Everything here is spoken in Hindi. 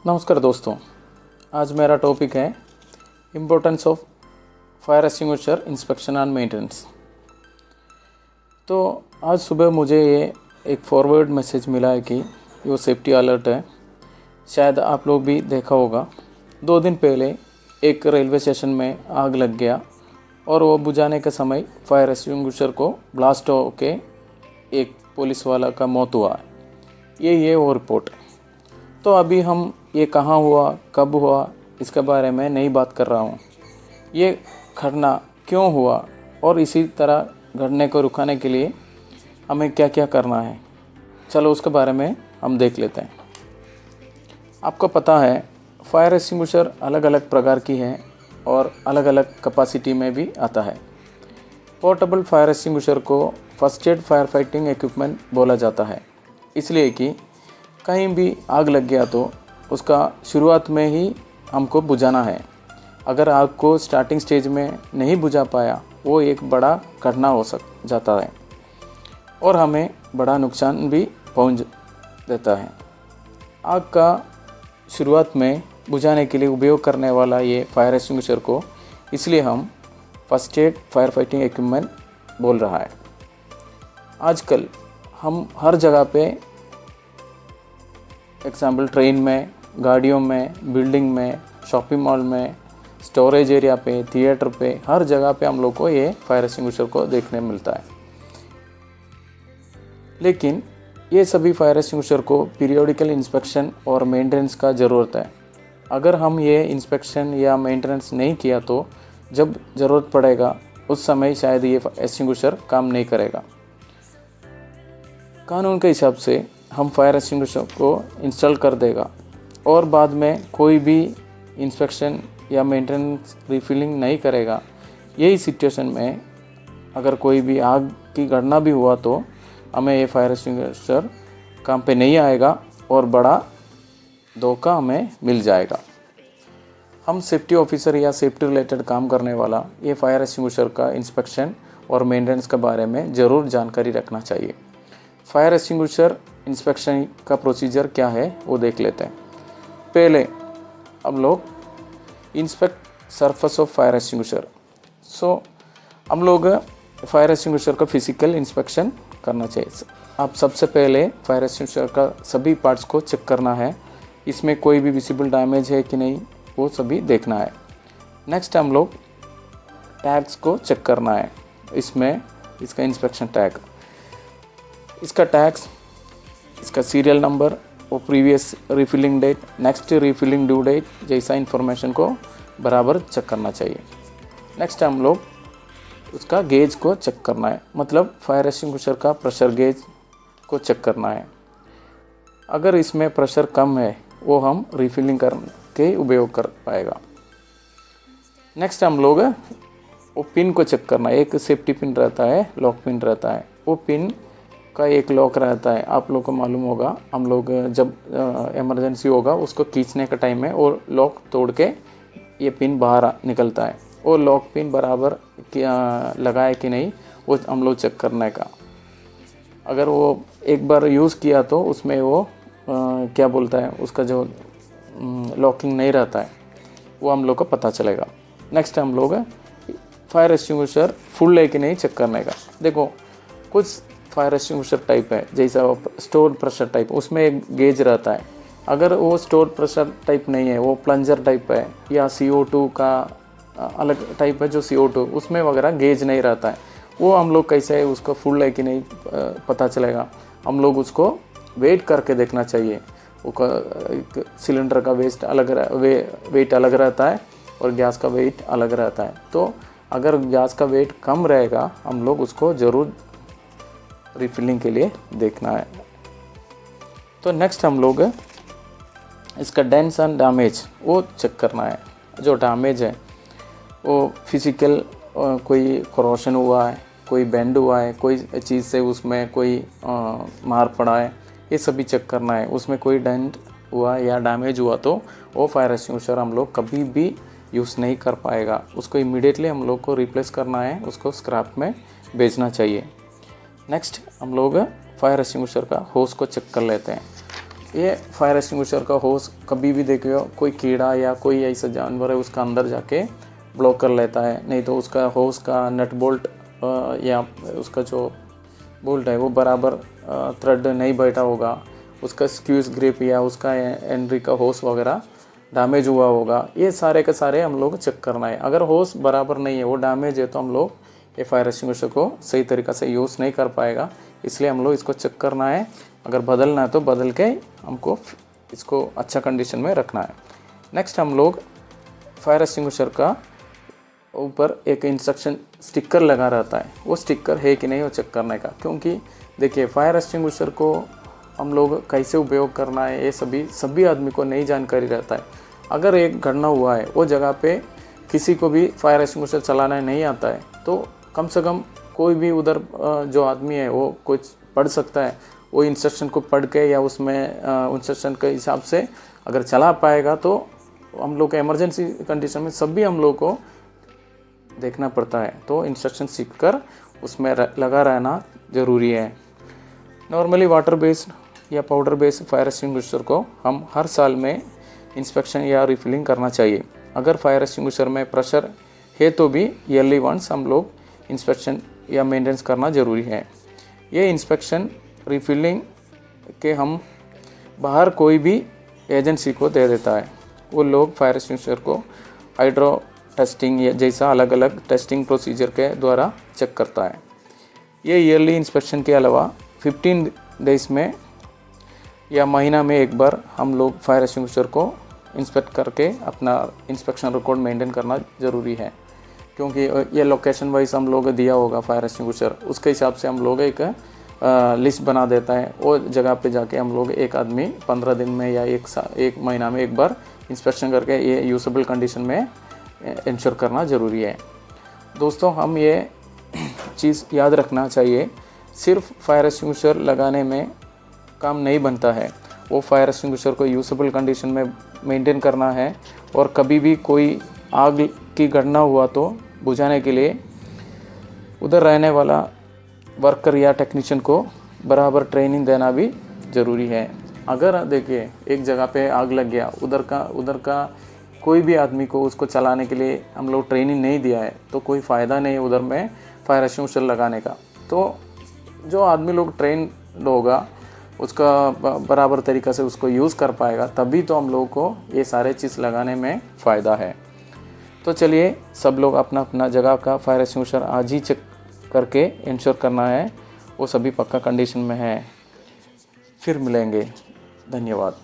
नमस्कार दोस्तों, आज मेरा टॉपिक है importance of fire extinguisher inspection and maintenance. तो आज सुबह मुझे ये एक फॉरवर्ड मैसेज मिला है कि ये सेफ्टी अलर्ट है। शायद आप लोग भी देखा होगा। 2 दिन पहले एक रेलवे स्टेशन में आग लग गया और वो बुझाने के समय फायर एक्सटिंग्विशर को ब्लास्ट होके एक पुलिस वाला का मौत हुआ। ये वो रिपोर्ट। तो अभी हम ये कहाँ हुआ, कब हुआ, इसके बारे में नहीं बात कर रहा हूँ। ये घटना क्यों हुआ और इसी तरह घटने को रुकाने के लिए हमें क्या क्या करना है, चलो उसके बारे में हम देख लेते हैं। आपको पता है फायर एक्सटिंग्विशर अलग अलग प्रकार की है और अलग अलग कैपेसिटी में भी आता है। पोर्टेबल फायर एक्सटिंग्विशर को first aid fire fighting equipment बोला जाता है, इसलिए कि कहीं भी आग लग गया तो उसका शुरुआत में ही हमको बुझाना है। अगर आग को स्टार्टिंग स्टेज में नहीं बुझा पाया, वो एक बड़ा घटना हो जाता है और हमें बड़ा नुकसान भी पहुंच देता है। आग का शुरुआत में बुझाने के लिए उपयोग करने वाला ये फायर एक्सटिंग्विशर को इसलिए हम first aid fire fighting equipment बोल रहा है। आजकल हम हर जगह पे एग्जाम्पल ट्रेन में, गाड़ियों में, बिल्डिंग में, शॉपिंग मॉल में, स्टोरेज एरिया पे, थिएटर पे, हर जगह पे हम लोग को ये फायर एक्सटिंग्विशर को देखने मिलता है। लेकिन ये सभी फायर एक्सटिंग्विशर को पीरियोडिकल इंस्पेक्शन और मेंटेनेंस का ज़रूरत है। अगर हम ये इंस्पेक्शन या मेंटेनेंस नहीं किया तो जब ज़रूरत पड़ेगा उस समय शायद ये एक्सटिंग्विशर काम नहीं करेगा। कानून के हिसाब से हम फायर एक्सटिंग्विशर को इंस्टॉल कर देगा और बाद में कोई भी इंस्पेक्शन या मेंटेनेंस रिफिलिंग नहीं करेगा। यही सिचुएशन में अगर कोई भी आग की घटना भी हुआ तो हमें ये फायर एक्सटिंग्विशर काम पे नहीं आएगा और बड़ा धोखा हमें मिल जाएगा। हम सेफ्टी ऑफिसर या सेफ्टी रिलेटेड काम करने वाला ये फायर एक्सटिंग्विशर का इंस्पेक्शन और मेंटेनेंस के बारे में ज़रूर जानकारी रखना चाहिए। फायर एक्सटिंग्विशर इंस्पेक्शन का प्रोसीजर क्या है वो देख लेते हैं। पहले हम लोग inspect surface of fire extinguisher. हम लोग फायर एक्सटिंग्विशर का फिजिकल इंस्पेक्शन करना चाहिए। आप सबसे पहले फायर एक्सटिंग्विशर का सभी पार्ट्स को चेक करना है, इसमें कोई भी विजिबल डैमेज है कि नहीं वो सभी देखना है। नेक्स्ट हम लोग टैग्स को चेक करना है। इसमें इसका इंस्पेक्शन टैग, इसका टैग्स, इसका सीरियल नंबर और previous refilling date, next refilling due date जैसा इन्फॉर्मेशन को बराबर चेक करना चाहिए। नेक्स्ट हम लोग उसका गेज को चेक करना है, मतलब फायर एक्सटिंग्विशर का प्रेशर गेज को चेक करना है। अगर इसमें प्रेशर कम है वो हम रिफिलिंग करके उपयोग कर पाएगा। नेक्स्ट हम लोग वो पिन को चेक करना है। एक सेफ्टी पिन रहता है, लॉक पिन रहता है, वो पिन का एक लॉक रहता है। आप लोग को मालूम होगा, हम लोग जब इमरजेंसी होगा उसको खींचने का टाइम है और लॉक तोड़ के ये पिन बाहर निकलता है। वो लॉक पिन बराबर लगा है कि नहीं वो हम लोग चेक करने का। अगर वो एक बार यूज़ किया तो उसमें वो क्या बोलता है, उसका जो लॉकिंग नहीं रहता है वो हम लोग को पता चलेगा। नेक्स्ट हम लोग फायर एक्सटिंग्विशर फुल है कि नहीं चेक करने का। देखो कुछ फायर एक्सटिंग्विशर टाइप है, जैसा स्टोर प्रेशर टाइप, उसमें एक गेज रहता है। अगर वो स्टोर प्रेशर टाइप नहीं है, वो प्लंजर टाइप है या CO2 का अलग टाइप है जो CO2, उसमें वगैरह गेज नहीं रहता है, वो हम लोग कैसे है उसका फुल है कि नहीं पता चलेगा। हम लोग उसको वेट करके देखना चाहिए। वो सिलेंडर का वेट अलग रहता है और गैस का वेट अलग रहता है। तो अगर गैस का वेट कम रहेगा हम लोग उसको ज़रूर रिफिलिंग के लिए देखना है। तो नेक्स्ट हम लोग इसका डेंट्स एंड डैमेज वो चेक करना है। जो डैमेज है वो फिजिकल, कोई करोशन हुआ है, कोई बेंड हुआ है, कोई चीज़ से उसमें कोई मार पड़ा है, ये सभी चेक करना है। उसमें कोई डेंट हुआ या डैमेज हुआ तो वो फायर एक्सटिंग्विशर हम लोग कभी भी यूज़ नहीं कर पाएगा। उसको इमीडिएटली हम लोग को रिप्लेस करना है, उसको स्क्रैप में बेचना चाहिए। नेक्स्ट हम लोग फायर एक्सटिंग्विशर का होस को चेक कर लेते हैं। ये फायर एक्सटिंग्विशर का होस कभी भी देखिए कोई कीड़ा या कोई ऐसा जानवर है उसका अंदर जाके ब्लॉक कर लेता है, नहीं तो उसका होस का नट बोल्ट या उसका जो बोल्ट है वो बराबर थ्रेड नहीं बैठा होगा, उसका स्क्यूज ग्रिप या उसका एंड्री का होस वगैरह डैमेज हुआ होगा। ये सारे के सारे हम लोग चेक करना है। अगर होस बराबर नहीं है, वो डैमेज है, तो हम लोग ये फायर एक्सटिंग्विशर को सही तरीक़ा से यूज़ नहीं कर पाएगा। इसलिए हम लोग इसको चेक करना है। अगर बदलना है तो बदल के हमको इसको अच्छा कंडीशन में रखना है। नेक्स्ट हम लोग फायर एक्सटिंग्विशर का ऊपर एक इंस्ट्रक्शन स्टिकर लगा रहता है, वो स्टिकर है कि नहीं वो चेक करने का। क्योंकि देखिए फायर एक्सटिंग्विशर को हम लोग कैसे उपयोग करना है ये सभी आदमी को नहीं जानकारी रहता है। अगर एक घटना हुआ है, वो जगह पे किसी को भी फायर एक्सटिंग्विशर चलाना नहीं आता है, तो कम से कम कोई भी उधर जो आदमी है वो कुछ पढ़ सकता है, वो इंस्ट्रक्शन को पढ़ के या उसमें इंस्ट्रक्शन के हिसाब से अगर चला पाएगा, तो हम लोग के इमरजेंसी कंडीशन में सभी हम लोग को देखना पड़ता है। तो इंस्ट्रक्शन सीख कर उसमें लगा रहना ज़रूरी है। नॉर्मली वाटर बेस्ड या पाउडर बेस्ड फायर एक्सटिंग्विशर को हम हर साल में इंस्पेक्शन या रिफिलिंग करना चाहिए। अगर फायर एक्सटिंग्विशर में प्रेशर है तो भी ईयरली वंस हम लोग इंस्पेक्शन या मेंटेनेंस करना ज़रूरी है। ये इंस्पेक्शन रिफिलिंग के हम बाहर कोई भी एजेंसी को दे देता है। वो लोग फायर एक्सटिंग्विशर को हाइड्रो टेस्टिंग या जैसा अलग अलग टेस्टिंग प्रोसीजर के द्वारा चेक करता है। ये ईयरली इंस्पेक्शन के अलावा 15 डेज़ में या महीना में एक बार हम लोग फायर एक्सटिंग्विशर को इंस्पेक्ट करके अपना इंस्पेक्शन रिकॉर्ड मेंटेन करना ज़रूरी है। क्योंकि ये लोकेशन वाइज हम लोग दिया होगा फायर एक्सटिंग्विशर, उसके हिसाब से हम लोग एक लिस्ट बना देता है। वो जगह पे जाके हम लोग एक आदमी 15 दिन में या एक महीना में एक बार इंस्पेक्शन करके ये यूजेबल कंडीशन में इंश्योर करना ज़रूरी है। दोस्तों, हम ये चीज़ याद रखना चाहिए, सिर्फ फायर एक्सटिंग्विशर लगाने में काम नहीं बनता है। वो फायर एक्सटिंग्विशर को यूजेबल कंडीशन में मेंटेन करना है, और कभी भी कोई आग की घटना हुआ तो बुझाने के लिए उधर रहने वाला वर्कर या टेक्नीशियन को बराबर ट्रेनिंग देना भी ज़रूरी है। अगर देखिए एक जगह पे आग लग गया, उधर का कोई भी आदमी को उसको चलाने के लिए हम लोग ट्रेनिंग नहीं दिया है, तो कोई फ़ायदा नहीं है उधर में फायर एक्सटिंग्विशर लगाने का। तो जो आदमी लोग ट्रेन होगा उसका बराबर तरीक़ा से उसको यूज़ कर पाएगा, तभी तो हम लोगों को ये सारे चीज़ लगाने में फ़ायदा है। तो चलिए सब लोग अपना अपना जगह का फायर एक्सटिंग्विशर आज ही चेक करके इंश्योर करना है वो सभी पक्का कंडीशन में है। फिर मिलेंगे। धन्यवाद।